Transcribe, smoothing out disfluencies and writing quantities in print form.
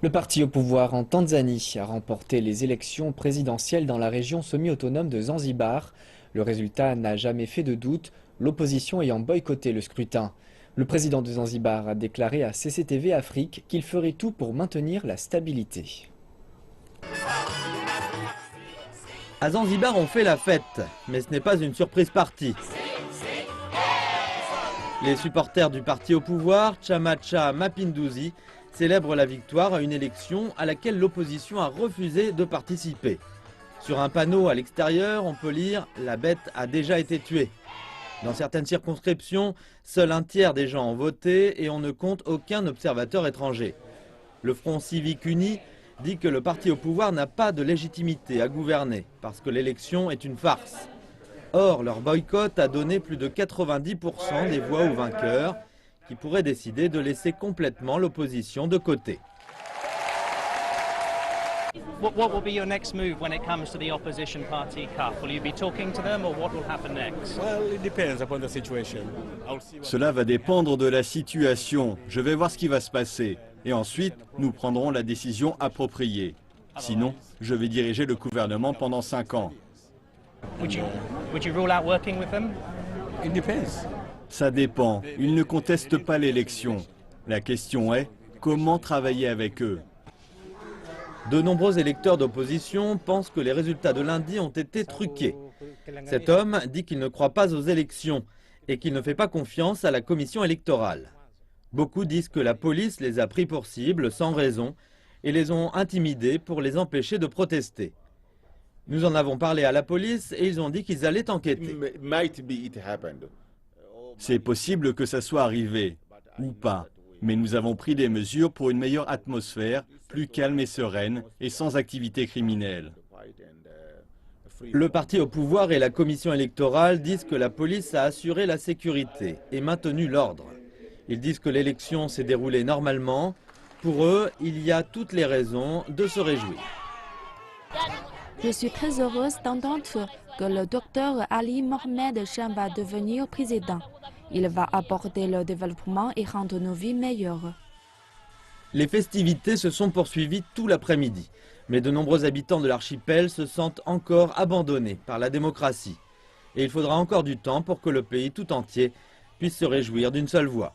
Le parti au pouvoir en Tanzanie a remporté les élections présidentielles dans la région semi-autonome de Zanzibar. Le résultat n'a jamais fait de doute, l'opposition ayant boycotté le scrutin. Le président de Zanzibar a déclaré à CCTV Afrique qu'il ferait tout pour maintenir la stabilité. À Zanzibar, on fait la fête, mais ce n'est pas une surprise partie. Les supporters du parti au pouvoir, Chama Cha Mapinduzi, célèbrent la victoire à une élection à laquelle l'opposition a refusé de participer. Sur un panneau à l'extérieur, on peut lire « La bête a déjà été tuée ». Dans certaines circonscriptions, seul un tiers des gens ont voté et on ne compte aucun observateur étranger. Le Front civique uni dit que le parti au pouvoir n'a pas de légitimité à gouverner parce que l'élection est une farce. Or, leur boycott a donné plus de 90% des voix aux vainqueurs qui pourraient décider de laisser complètement l'opposition de côté. What will be your next move when it comes to the opposition party CUF? Will you be talking to them or what will happen next? Well, it depends upon the situation. Cela va dépendre de la situation. Je vais voir ce qui va se passer. Et ensuite, nous prendrons la décision appropriée. Sinon, je vais diriger le gouvernement pendant 5 ans. Would you rule out working with them? It depends. Ça dépend. Ils ne contestent pas l'élection. La question est, comment travailler avec eux? De nombreux électeurs d'opposition pensent que les résultats de lundi ont été truqués. Cet homme dit qu'il ne croit pas aux élections et qu'il ne fait pas confiance à la commission électorale. Beaucoup disent que la police les a pris pour cible sans raison et les ont intimidés pour les empêcher de protester. Nous en avons parlé à la police et ils ont dit qu'ils allaient enquêter. C'est possible que ça soit arrivé, ou pas. Mais nous avons pris des mesures pour une meilleure atmosphère, plus calme et sereine, et sans activité criminelle. Le parti au pouvoir et la commission électorale disent que la police a assuré la sécurité et maintenu l'ordre. Ils disent que l'élection s'est déroulée normalement. Pour eux, il y a toutes les raisons de se réjouir. Je suis très heureuse d'entendre que le docteur Ali Mohamed Cham va devenir président. Il va aborder le développement et rendre nos vies meilleures. Les festivités se sont poursuivies tout l'après-midi, mais de nombreux habitants de l'archipel se sentent encore abandonnés par la démocratie. Et il faudra encore du temps pour que le pays tout entier puisse se réjouir d'une seule voix.